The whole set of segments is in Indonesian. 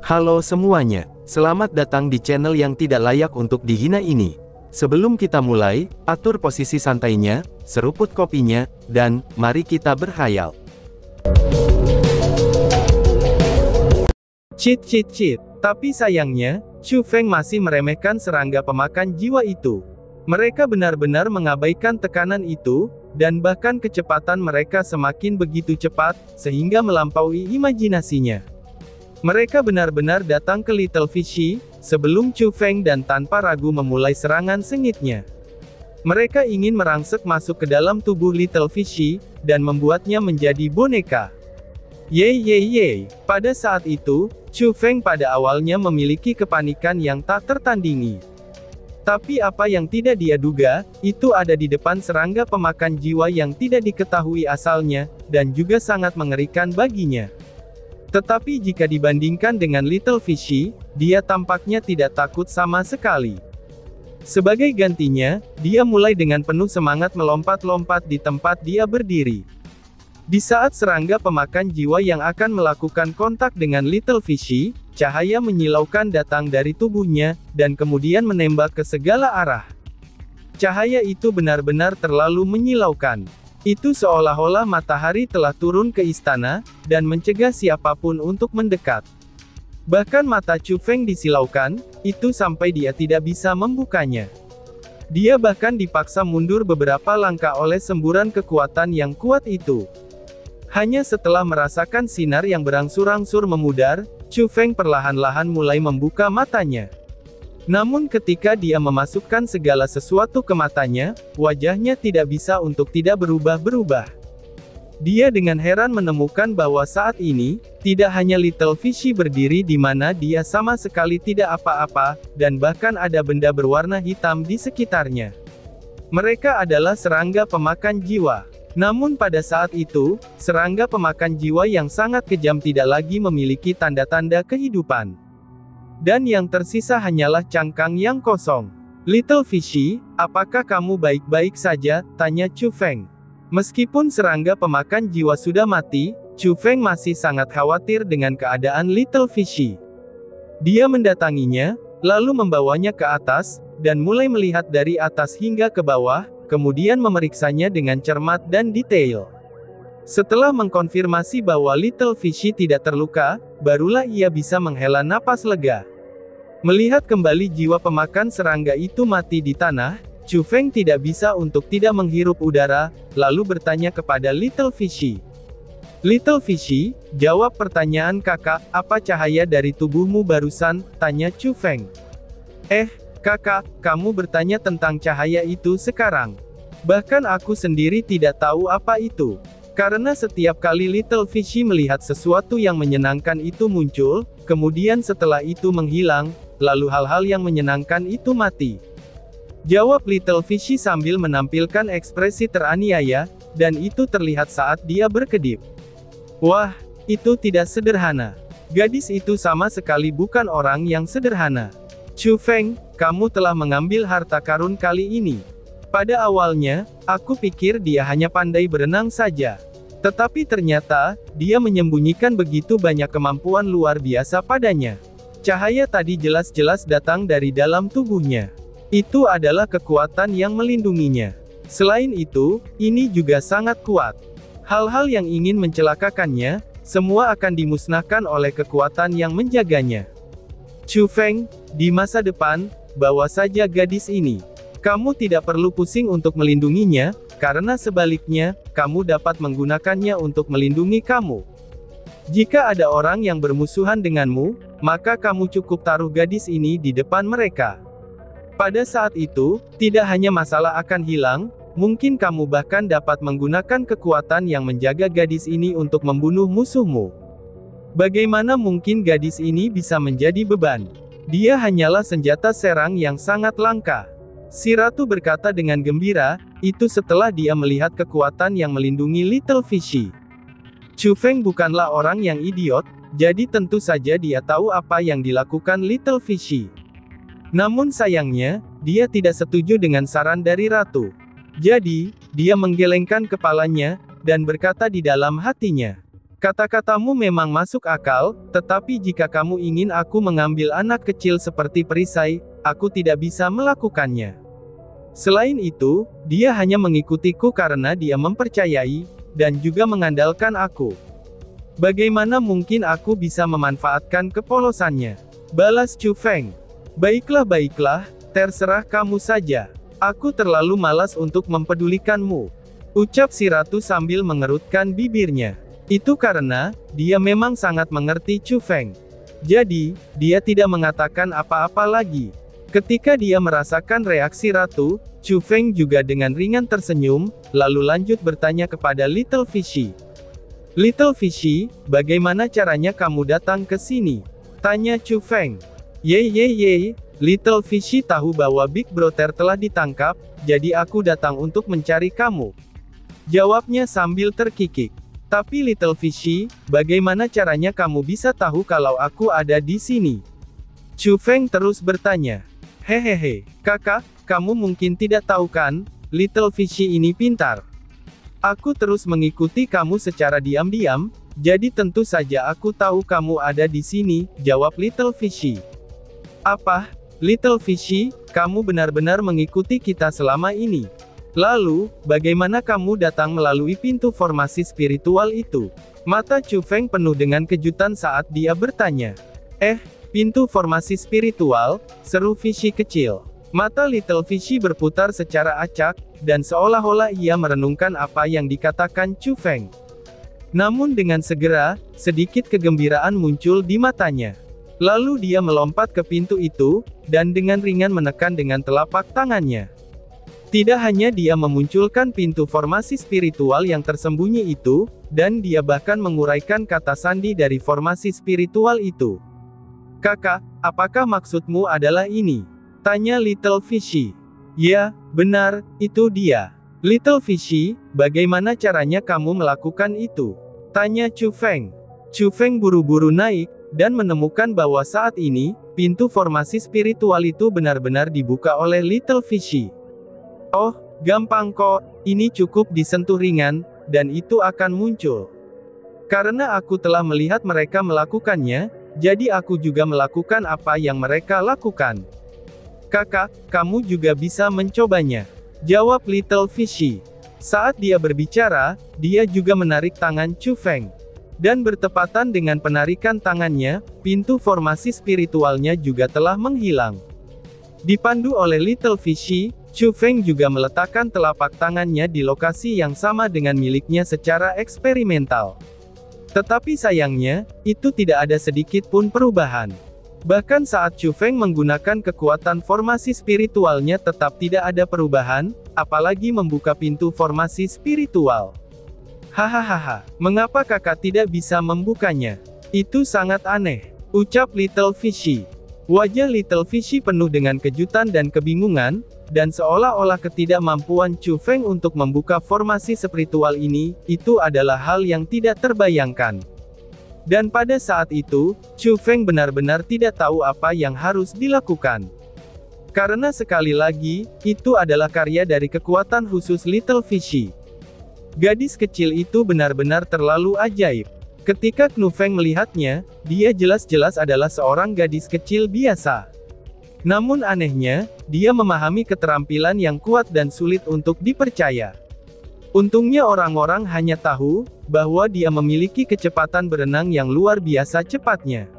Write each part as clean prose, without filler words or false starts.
Halo semuanya, selamat datang di channel yang tidak layak untuk dihina ini. Sebelum kita mulai, atur posisi santainya, seruput kopinya, dan mari kita berkhayal. Cheat. Tapi sayangnya, Chu Feng masih meremehkan serangga pemakan jiwa itu. Mereka benar-benar mengabaikan tekanan itu, dan bahkan kecepatan mereka semakin begitu cepat, sehingga melampaui imajinasinya. Mereka benar-benar datang ke Little Fishy, sebelum Chu Feng dan tanpa ragu memulai serangan sengitnya. Mereka ingin merangsek masuk ke dalam tubuh Little Fishy, dan membuatnya menjadi boneka. Yeay. Pada saat itu, Chu Feng pada awalnya memiliki kepanikan yang tak tertandingi. Tapi apa yang tidak dia duga, itu ada di depan serangga pemakan jiwa yang tidak diketahui asalnya, dan juga sangat mengerikan baginya. Tetapi jika dibandingkan dengan Little Fishy, dia tampaknya tidak takut sama sekali. Sebagai gantinya, dia mulai dengan penuh semangat melompat-lompat di tempat dia berdiri. Di saat serangga pemakan jiwa yang akan melakukan kontak dengan Little Fishy, cahaya menyilaukan datang dari tubuhnya, dan kemudian menembak ke segala arah. Cahaya itu benar-benar terlalu menyilaukan. Itu seolah-olah matahari telah turun ke istana, dan mencegah siapapun untuk mendekat. Bahkan mata Chu Feng disilaukan, itu sampai dia tidak bisa membukanya. Dia bahkan dipaksa mundur beberapa langkah oleh semburan kekuatan yang kuat itu. Hanya setelah merasakan sinar yang berangsur-angsur memudar, Chu Feng perlahan-lahan mulai membuka matanya. Namun ketika dia memasukkan segala sesuatu ke matanya, wajahnya tidak bisa untuk tidak berubah-berubah. Dia dengan heran menemukan bahwa saat ini, tidak hanya Little Fishy berdiri di mana dia sama sekali tidak apa-apa, dan bahkan ada benda berwarna hitam di sekitarnya. Mereka adalah serangga pemakan jiwa. Namun pada saat itu, serangga pemakan jiwa yang sangat kejam tidak lagi memiliki tanda-tanda kehidupan. Dan yang tersisa hanyalah cangkang yang kosong. Little Fishy, apakah kamu baik-baik saja? Tanya Chu Feng. Meskipun serangga pemakan jiwa sudah mati, Chu Feng masih sangat khawatir dengan keadaan Little Fishy. Dia mendatanginya, lalu membawanya ke atas, dan mulai melihat dari atas hingga ke bawah, kemudian memeriksanya dengan cermat dan detail. Setelah mengkonfirmasi bahwa Little Fishy tidak terluka, barulah ia bisa menghela napas lega. Melihat kembali jiwa pemakan serangga itu mati di tanah, Chu Feng tidak bisa untuk tidak menghirup udara, lalu bertanya kepada Little Fishy. Little Fishy, jawab pertanyaan kakak, apa cahaya dari tubuhmu barusan? Tanya Chu Feng. Kakak, kamu bertanya tentang cahaya itu sekarang. Bahkan aku sendiri tidak tahu apa itu. Karena setiap kali Little Fishy melihat sesuatu yang menyenangkan itu muncul, kemudian setelah itu menghilang, lalu hal-hal yang menyenangkan itu mati. Jawab Little Fishy sambil menampilkan ekspresi teraniaya, dan itu terlihat saat dia berkedip. Wah, itu tidak sederhana. Gadis itu sama sekali bukan orang yang sederhana. Chu Feng, kamu telah mengambil harta karun kali ini. Pada awalnya, aku pikir dia hanya pandai berenang saja. Tetapi ternyata, dia menyembunyikan begitu banyak kemampuan luar biasa padanya. Cahaya tadi jelas-jelas datang dari dalam tubuhnya. Itu adalah kekuatan yang melindunginya. Selain itu, ini juga sangat kuat. Hal-hal yang ingin mencelakakannya, semua akan dimusnahkan oleh kekuatan yang menjaganya. Chu Feng, di masa depan, bawa saja gadis ini. Kamu tidak perlu pusing untuk melindunginya, karena sebaliknya, kamu dapat menggunakannya untuk melindungi kamu. Jika ada orang yang bermusuhan denganmu, maka kamu cukup taruh gadis ini di depan mereka. Pada saat itu, tidak hanya masalah akan hilang, mungkin kamu bahkan dapat menggunakan kekuatan yang menjaga gadis ini untuk membunuh musuhmu. Bagaimana mungkin gadis ini bisa menjadi beban? Dia hanyalah senjata serang yang sangat langka. Si ratu berkata dengan gembira, itu setelah dia melihat kekuatan yang melindungi Little Fishy. Chu Feng bukanlah orang yang idiot, jadi tentu saja dia tahu apa yang dilakukan Little Fishy. Namun sayangnya, dia tidak setuju dengan saran dari ratu. Jadi, dia menggelengkan kepalanya, dan berkata di dalam hatinya, Kata-katamu memang masuk akal, tetapi jika kamu ingin aku mengambil anak kecil seperti perisai, aku tidak bisa melakukannya. Selain itu, dia hanya mengikutiku karena dia mempercayai, dan juga mengandalkan aku. Bagaimana mungkin aku bisa memanfaatkan kepolosannya? Balas Chu Feng. Baiklah, terserah kamu saja. Aku terlalu malas untuk mempedulikanmu. Ucap si ratu sambil mengerutkan bibirnya. Itu karena, dia memang sangat mengerti Chu Feng. Jadi, dia tidak mengatakan apa-apa lagi. Ketika dia merasakan reaksi ratu, Chu Feng juga dengan ringan tersenyum, lalu lanjut bertanya kepada Little Fishy. Little Fishy, bagaimana caranya kamu datang ke sini? Tanya Chu Feng. Ye, Little Fishy tahu bahwa Big Brother telah ditangkap, jadi aku datang untuk mencari kamu. Jawabnya sambil terkikik. Tapi Little Fishy, bagaimana caranya kamu bisa tahu kalau aku ada di sini? Chu Feng terus bertanya. Hehehe, kakak, kamu mungkin tidak tahu kan, Little Fishy ini pintar. Aku terus mengikuti kamu secara diam-diam, jadi tentu saja aku tahu kamu ada di sini, jawab Little Fishy. Apa, Little Fishy, kamu benar-benar mengikuti kita selama ini? Lalu, bagaimana kamu datang melalui pintu formasi spiritual itu? Mata Chu Feng penuh dengan kejutan saat dia bertanya. Pintu formasi spiritual, seru Fishy kecil. Mata Little Fishy berputar secara acak, dan seolah-olah ia merenungkan apa yang dikatakan Chu Feng. Namun dengan segera, sedikit kegembiraan muncul di matanya. Lalu dia melompat ke pintu itu, dan dengan ringan menekan dengan telapak tangannya. Tidak hanya dia memunculkan pintu formasi spiritual yang tersembunyi itu, dan dia bahkan menguraikan kata sandi dari formasi spiritual itu. Kakak, apakah maksudmu adalah ini? Tanya Little Fishy. Ya, benar, itu dia. Little Fishy, bagaimana caranya kamu melakukan itu? Tanya Chu Feng. Chu Feng buru-buru naik, dan menemukan bahwa saat ini, pintu formasi spiritual itu benar-benar dibuka oleh Little Fishy. Oh, gampang kok, ini cukup disentuh ringan, dan itu akan muncul. Karena aku telah melihat mereka melakukannya, jadi aku juga melakukan apa yang mereka lakukan. Kakak, kamu juga bisa mencobanya. Jawab Little Fishy. Saat dia berbicara, dia juga menarik tangan Chu Feng. Dan bertepatan dengan penarikan tangannya, pintu formasi spiritualnya juga telah menghilang. Dipandu oleh Little Fishy, Chu Feng juga meletakkan telapak tangannya di lokasi yang sama dengan miliknya secara eksperimental. Tetapi sayangnya, itu tidak ada sedikit pun perubahan. Bahkan saat Chu Feng menggunakan kekuatan formasi spiritualnya tetap tidak ada perubahan, apalagi membuka pintu formasi spiritual. Hahaha, mengapa kakak tidak bisa membukanya? Itu sangat aneh, ucap Little Fishy. Wajah Little Fishy penuh dengan kejutan dan kebingungan, dan seolah-olah ketidakmampuan Chu Feng untuk membuka formasi spiritual ini, itu adalah hal yang tidak terbayangkan. Dan pada saat itu, Chu Feng benar-benar tidak tahu apa yang harus dilakukan. Karena sekali lagi, itu adalah karya dari kekuatan khusus Little Fishy. Gadis kecil itu benar-benar terlalu ajaib. Ketika Knu Feng melihatnya, dia jelas-jelas adalah seorang gadis kecil biasa. Namun anehnya, dia memahami keterampilan yang kuat dan sulit untuk dipercaya. Untungnya orang-orang hanya tahu, bahwa dia memiliki kecepatan berenang yang luar biasa cepatnya.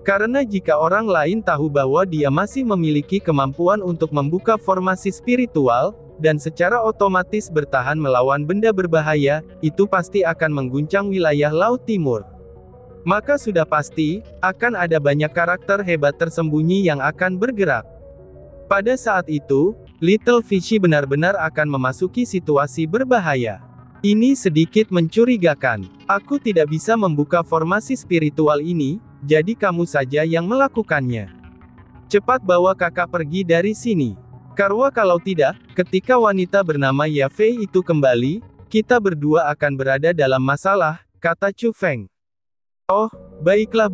Karena jika orang lain tahu bahwa dia masih memiliki kemampuan untuk membuka formasi spiritual, dan secara otomatis bertahan melawan benda berbahaya, itu pasti akan mengguncang wilayah Laut Timur. Maka sudah pasti, akan ada banyak karakter hebat tersembunyi yang akan bergerak. Pada saat itu, Little Fishy benar-benar akan memasuki situasi berbahaya. Ini sedikit mencurigakan. Aku tidak bisa membuka formasi spiritual ini, jadi kamu saja yang melakukannya. Cepat bawa kakak pergi dari sini. Karena kalau tidak, ketika wanita bernama Ya Fei itu kembali, kita berdua akan berada dalam masalah, kata Chu Feng. Oh, baiklah,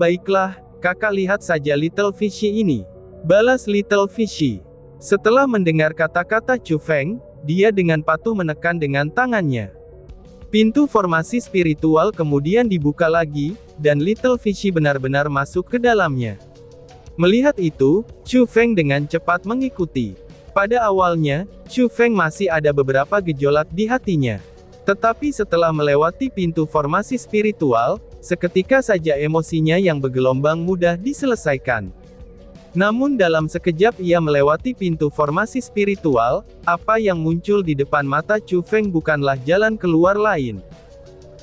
kakak lihat saja Little Fishy ini. Balas Little Fishy. Setelah mendengar kata-kata Chu Feng, dia dengan patuh menekan dengan tangannya. Pintu formasi spiritual kemudian dibuka lagi, dan Little Fishy benar-benar masuk ke dalamnya. Melihat itu, Chu Feng dengan cepat mengikuti. Pada awalnya, Chu Feng masih ada beberapa gejolak di hatinya. Tetapi setelah melewati pintu formasi spiritual, seketika saja emosinya yang bergelombang mudah diselesaikan. Namun dalam sekejap ia melewati pintu formasi spiritual, apa yang muncul di depan mata Chu Feng bukanlah jalan keluar lain.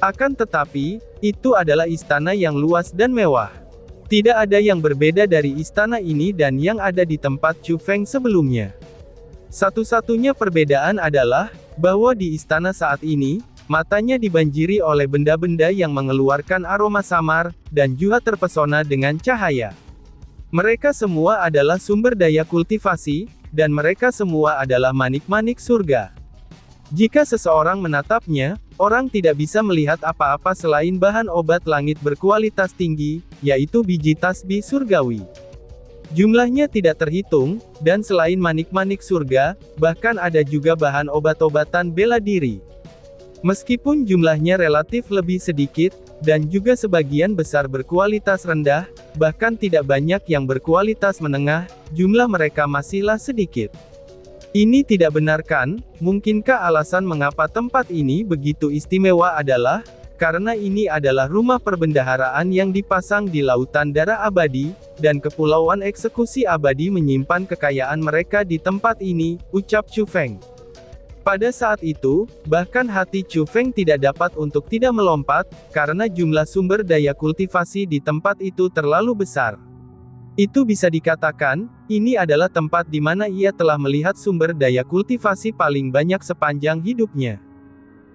Akan tetapi, itu adalah istana yang luas dan mewah. Tidak ada yang berbeda dari istana ini dan yang ada di tempat Chu Feng sebelumnya. Satu-satunya perbedaan adalah, bahwa di istana saat ini, matanya dibanjiri oleh benda-benda yang mengeluarkan aroma samar, dan juga terpesona dengan cahaya. Mereka semua adalah sumber daya kultivasi, dan mereka semua adalah manik-manik surga. Jika seseorang menatapnya, orang tidak bisa melihat apa-apa selain bahan obat langit berkualitas tinggi, yaitu biji tasbih surgawi. Jumlahnya tidak terhitung, dan selain manik-manik surga, bahkan ada juga bahan obat-obatan bela diri. Meskipun jumlahnya relatif lebih sedikit, dan juga sebagian besar berkualitas rendah, bahkan tidak banyak yang berkualitas menengah, jumlah mereka masihlah sedikit. Ini tidak benar kan? Mungkinkah alasan mengapa tempat ini begitu istimewa adalah, karena ini adalah rumah perbendaharaan yang dipasang di lautan darah abadi, dan kepulauan eksekusi abadi menyimpan kekayaan mereka di tempat ini, ucap Chu Feng. Pada saat itu, bahkan hati Chu Feng tidak dapat untuk tidak melompat, karena jumlah sumber daya kultivasi di tempat itu terlalu besar. Itu bisa dikatakan, ini adalah tempat di mana ia telah melihat sumber daya kultivasi paling banyak sepanjang hidupnya.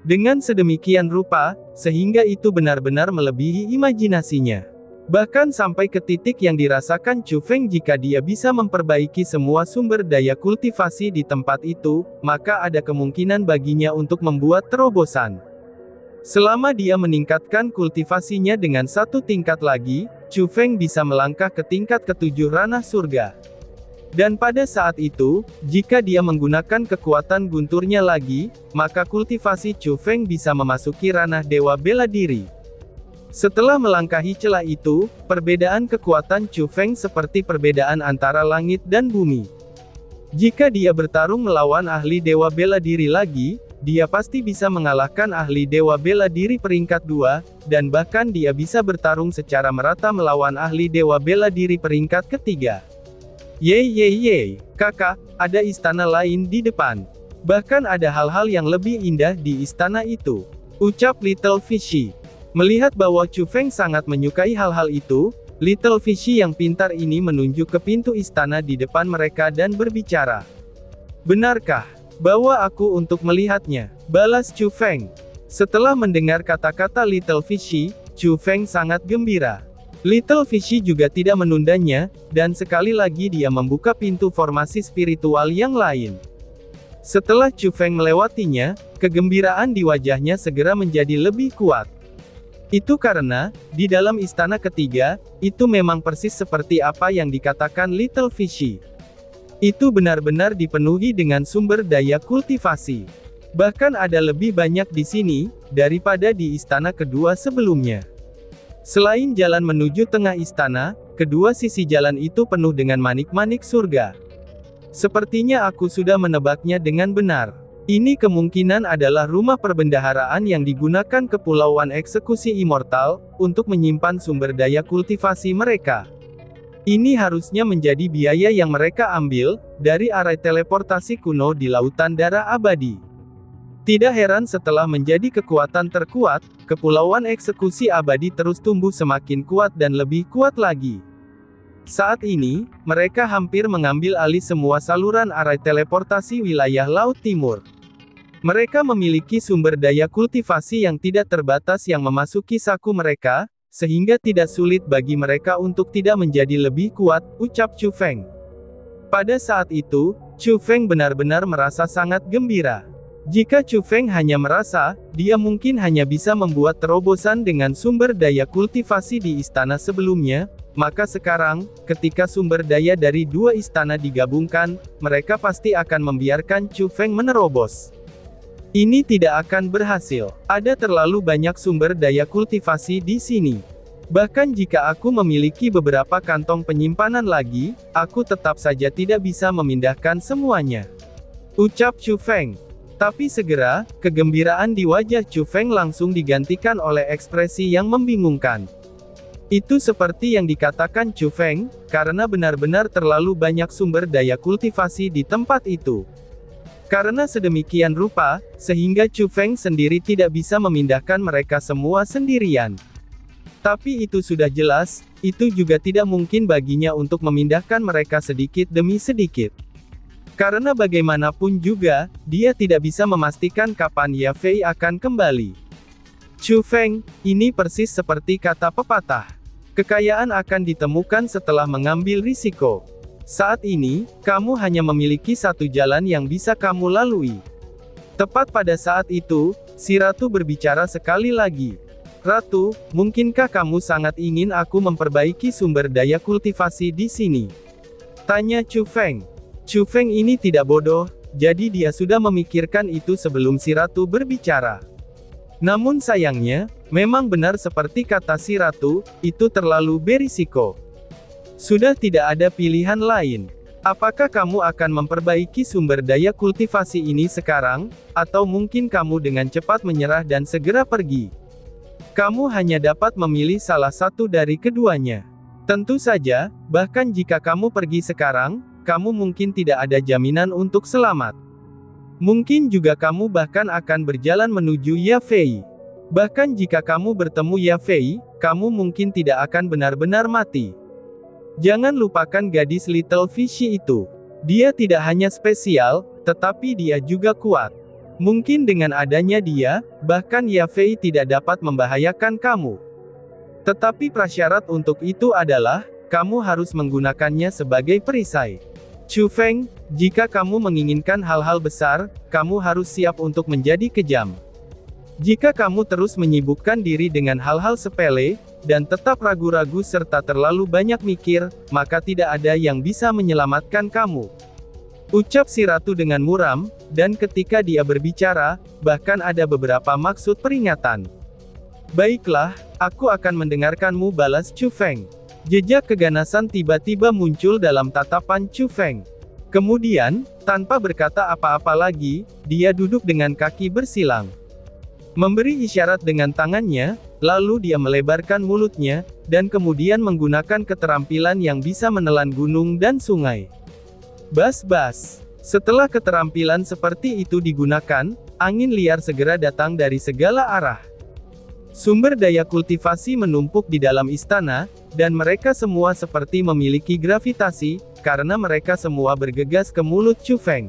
Dengan sedemikian rupa, sehingga itu benar-benar melebihi imajinasinya. Bahkan sampai ke titik yang dirasakan Chu Feng jika dia bisa memperbaiki semua sumber daya kultivasi di tempat itu, maka ada kemungkinan baginya untuk membuat terobosan. Selama dia meningkatkan kultivasinya dengan satu tingkat lagi, Chu Feng bisa melangkah ke tingkat ke-7 ranah surga. Dan pada saat itu, jika dia menggunakan kekuatan gunturnya lagi, maka kultivasi Chu Feng bisa memasuki ranah dewa bela diri. Setelah melangkahi celah itu, perbedaan kekuatan Chu Feng seperti perbedaan antara langit dan bumi. Jika dia bertarung melawan ahli dewa bela diri lagi, dia pasti bisa mengalahkan ahli dewa bela diri peringkat 2, dan bahkan dia bisa bertarung secara merata melawan ahli dewa bela diri peringkat ketiga. Yeay, kakak, ada istana lain di depan. Bahkan ada hal-hal yang lebih indah di istana itu, ucap Little Fishy. Melihat bahwa Chu Feng sangat menyukai hal-hal itu, Little Fishy yang pintar ini menunjuk ke pintu istana di depan mereka dan berbicara. Benarkah bahwa aku untuk melihatnya? Balas Chu Feng. Setelah mendengar kata-kata Little Fishy, Chu Feng sangat gembira. Little Fishy juga tidak menundanya, dan sekali lagi dia membuka pintu formasi spiritual yang lain. Setelah Chu Feng melewatinya, kegembiraan di wajahnya segera menjadi lebih kuat. Itu karena, di dalam istana ketiga, itu memang persis seperti apa yang dikatakan Little Fishy. Itu benar-benar dipenuhi dengan sumber daya kultivasi. Bahkan ada lebih banyak di sini, daripada di istana kedua sebelumnya. Selain jalan menuju tengah istana, kedua sisi jalan itu penuh dengan manik-manik surga. Sepertinya aku sudah menebaknya dengan benar. Ini kemungkinan adalah rumah perbendaharaan yang digunakan Kepulauan Eksekusi Immortal, untuk menyimpan sumber daya kultivasi mereka. Ini harusnya menjadi biaya yang mereka ambil, dari arai teleportasi kuno di Lautan Darah Abadi. Tidak heran setelah menjadi kekuatan terkuat, Kepulauan Eksekusi Abadi terus tumbuh semakin kuat dan lebih kuat lagi. Saat ini, mereka hampir mengambil alih semua saluran arai teleportasi wilayah Laut Timur. Mereka memiliki sumber daya kultivasi yang tidak terbatas yang memasuki saku mereka, sehingga tidak sulit bagi mereka untuk tidak menjadi lebih kuat, ucap Chu Feng. Pada saat itu, Chu Feng benar-benar merasa sangat gembira. Jika Chu Feng hanya merasa, dia mungkin hanya bisa membuat terobosan dengan sumber daya kultivasi di istana sebelumnya, maka sekarang, ketika sumber daya dari dua istana digabungkan, mereka pasti akan membiarkan Chu Feng menerobos. Ini tidak akan berhasil. Ada terlalu banyak sumber daya kultivasi di sini. Bahkan jika aku memiliki beberapa kantong penyimpanan lagi, aku tetap saja tidak bisa memindahkan semuanya. Ucap Chu Feng. Tapi segera, kegembiraan di wajah Chu Feng langsung digantikan oleh ekspresi yang membingungkan. Itu seperti yang dikatakan Chu Feng, karena benar-benar terlalu banyak sumber daya kultivasi di tempat itu. Karena sedemikian rupa, sehingga Chu Feng sendiri tidak bisa memindahkan mereka semua sendirian. Tapi itu sudah jelas, itu juga tidak mungkin baginya untuk memindahkan mereka sedikit demi sedikit. Karena bagaimanapun juga, dia tidak bisa memastikan kapan Ye Fei akan kembali. Chu Feng, ini persis seperti kata pepatah. Kekayaan akan ditemukan setelah mengambil risiko. Saat ini, kamu hanya memiliki satu jalan yang bisa kamu lalui. Tepat pada saat itu, si ratu berbicara sekali lagi. Ratu, mungkinkah kamu sangat ingin aku memperbaiki sumber daya kultivasi di sini? Tanya Chu Feng. Chu Feng ini tidak bodoh, jadi dia sudah memikirkan itu sebelum si ratu berbicara. Namun sayangnya, memang benar seperti kata si ratu, itu terlalu berisiko. Sudah tidak ada pilihan lain. Apakah kamu akan memperbaiki sumber daya kultivasi ini sekarang, atau mungkin kamu dengan cepat menyerah dan segera pergi? Kamu hanya dapat memilih salah satu dari keduanya. Tentu saja, bahkan jika kamu pergi sekarang, kamu mungkin tidak ada jaminan untuk selamat. Mungkin juga kamu bahkan akan berjalan menuju Ye Fei. Bahkan jika kamu bertemu Ye Fei, kamu mungkin tidak akan benar-benar mati. Jangan lupakan gadis Little Fishy itu. Dia tidak hanya spesial, tetapi dia juga kuat. Mungkin dengan adanya dia, bahkan Ye Fei tidak dapat membahayakan kamu. Tetapi prasyarat untuk itu adalah, kamu harus menggunakannya sebagai perisai. Chu Feng, jika kamu menginginkan hal-hal besar, kamu harus siap untuk menjadi kejam. Jika kamu terus menyibukkan diri dengan hal-hal sepele, dan tetap ragu-ragu serta terlalu banyak mikir, maka tidak ada yang bisa menyelamatkan kamu. Ucap si ratu dengan muram, dan ketika dia berbicara, bahkan ada beberapa maksud peringatan. Baiklah, aku akan mendengarkanmu, balas Chu Feng. Jejak keganasan tiba-tiba muncul dalam tatapan Chu Feng. Kemudian, tanpa berkata apa-apa lagi, dia duduk dengan kaki bersilang. Memberi isyarat dengan tangannya, lalu dia melebarkan mulutnya, dan kemudian menggunakan keterampilan yang bisa menelan gunung dan sungai. Bas-bas. Setelah keterampilan seperti itu digunakan, angin liar segera datang dari segala arah. Sumber daya kultivasi menumpuk di dalam istana, dan mereka semua seperti memiliki gravitasi, karena mereka semua bergegas ke mulut Chu Feng.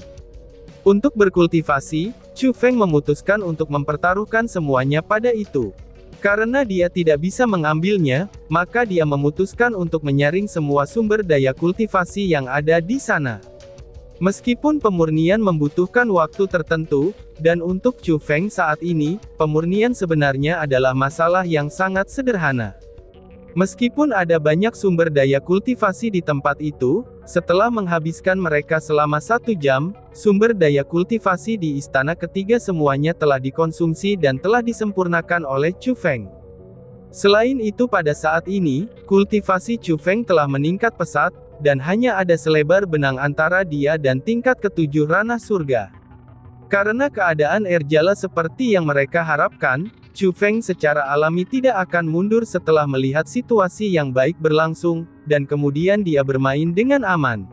Untuk berkultivasi, Chu Feng memutuskan untuk mempertaruhkan semuanya pada itu. Karena dia tidak bisa mengambilnya, maka dia memutuskan untuk menyaring semua sumber daya kultivasi yang ada di sana. Meskipun pemurnian membutuhkan waktu tertentu, dan untuk Chu Feng saat ini, pemurnian sebenarnya adalah masalah yang sangat sederhana. Meskipun ada banyak sumber daya kultivasi di tempat itu, setelah menghabiskan mereka selama 1 jam, sumber daya kultivasi di istana ketiga semuanya telah dikonsumsi dan telah disempurnakan oleh Chu Feng. Selain itu pada saat ini, kultivasi Chu Feng telah meningkat pesat, dan hanya ada selebar benang antara dia dan tingkat ke-7 ranah surga. Karena keadaan Erjala seperti yang mereka harapkan, Chu Feng secara alami tidak akan mundur setelah melihat situasi yang baik berlangsung, dan kemudian dia bermain dengan aman.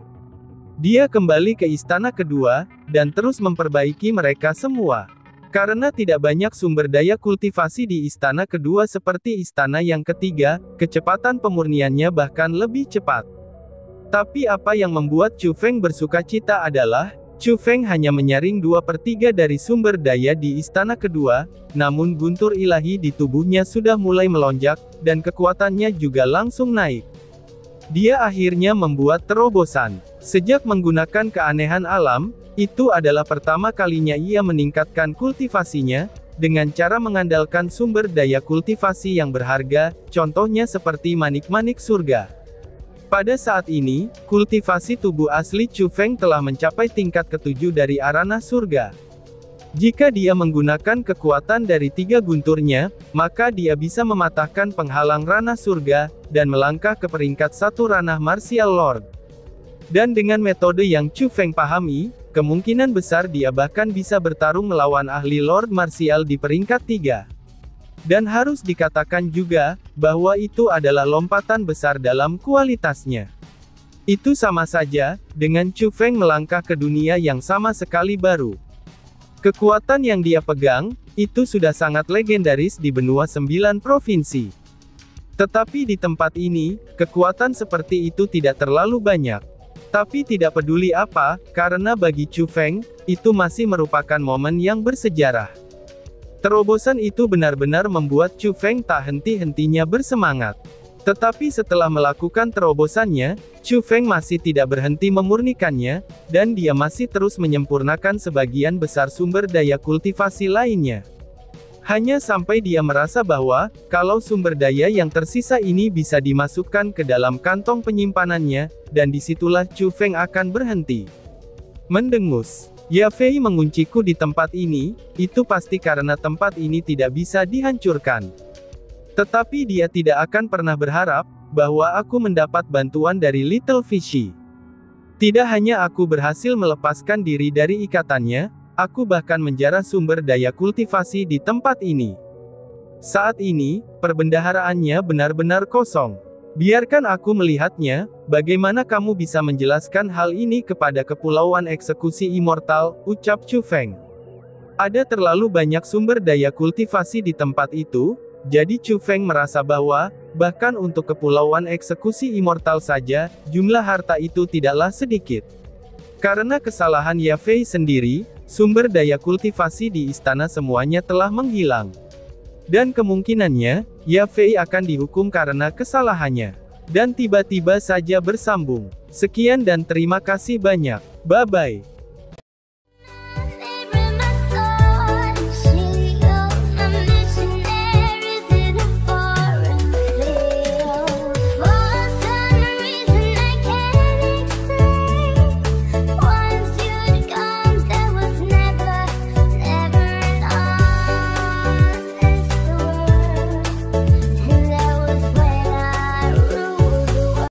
Dia kembali ke istana kedua, dan terus memperbaiki mereka semua. Karena tidak banyak sumber daya kultivasi di istana kedua seperti istana yang ketiga, kecepatan pemurniannya bahkan lebih cepat. Tapi apa yang membuat Chu Feng bersukacita adalah, Chu Feng hanya menyaring 2/3 dari sumber daya di istana kedua, namun guntur ilahi di tubuhnya sudah mulai melonjak, dan kekuatannya juga langsung naik. Dia akhirnya membuat terobosan. Sejak menggunakan keanehan alam, itu adalah pertama kalinya ia meningkatkan kultivasinya, dengan cara mengandalkan sumber daya kultivasi yang berharga, contohnya seperti manik-manik surga. Pada saat ini, kultivasi tubuh asli Chu Feng telah mencapai tingkat ke-7 dari arana surga. Jika dia menggunakan kekuatan dari 3 gunturnya, maka dia bisa mematahkan penghalang ranah surga, dan melangkah ke peringkat 1 ranah Martial Lord. Dan dengan metode yang Chu Feng pahami, kemungkinan besar dia bahkan bisa bertarung melawan ahli Lord Martial di peringkat 3. Dan harus dikatakan juga, bahwa itu adalah lompatan besar dalam kualitasnya. Itu sama saja, dengan Chu Feng melangkah ke dunia yang sama sekali baru. Kekuatan yang dia pegang, itu sudah sangat legendaris di benua 9 provinsi. Tetapi di tempat ini, kekuatan seperti itu tidak terlalu banyak. Tapi tidak peduli apa, karena bagi Chu Feng, itu masih merupakan momen yang bersejarah. Terobosan itu benar-benar membuat Chu Feng tak henti-hentinya bersemangat. Tetapi setelah melakukan terobosannya, Chu Feng masih tidak berhenti memurnikannya, dan dia masih terus menyempurnakan sebagian besar sumber daya kultivasi lainnya. Hanya sampai dia merasa bahwa, kalau sumber daya yang tersisa ini bisa dimasukkan ke dalam kantong penyimpanannya, dan disitulah Chu Feng akan berhenti. Mendengus. Ya Fei mengunciku di tempat ini, itu pasti karena tempat ini tidak bisa dihancurkan. Tetapi dia tidak akan pernah berharap, bahwa aku mendapat bantuan dari Little Fishy. Tidak hanya aku berhasil melepaskan diri dari ikatannya, aku bahkan menjarah sumber daya kultivasi di tempat ini. Saat ini, perbendaharaannya benar-benar kosong. Biarkan aku melihatnya, bagaimana kamu bisa menjelaskan hal ini kepada Kepulauan Eksekusi Immortal, ucap Chu Feng. Ada terlalu banyak sumber daya kultivasi di tempat itu, jadi Chu Feng merasa bahwa, bahkan untuk Kepulauan Eksekusi Immortal saja, jumlah harta itu tidaklah sedikit. Karena kesalahan Ya Fei sendiri, sumber daya kultivasi di istana semuanya telah menghilang. Dan kemungkinannya, Ya Fei akan dihukum karena kesalahannya. Dan tiba-tiba saja bersambung. Sekian dan terima kasih banyak. Bye-bye.